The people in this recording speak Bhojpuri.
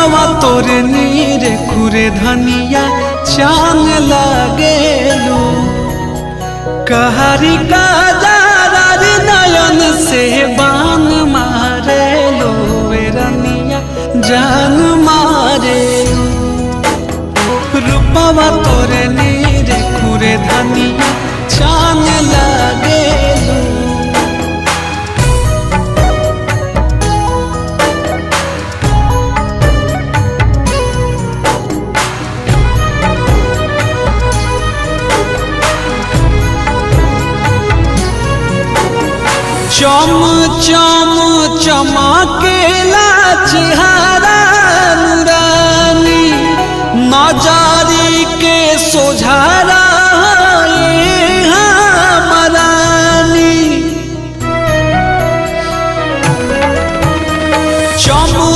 रूपवा तोरे नीरे खुरे धनिया चांग लागेलू। कहारी का जारारी नयन से बान मारेलो रनिया जान मारेलू। रूपवा तोरे नीरे खुरे धनिया चांग लागेलू। चम चम चमकेला चेहरा नूरानी, नजारी के सोझा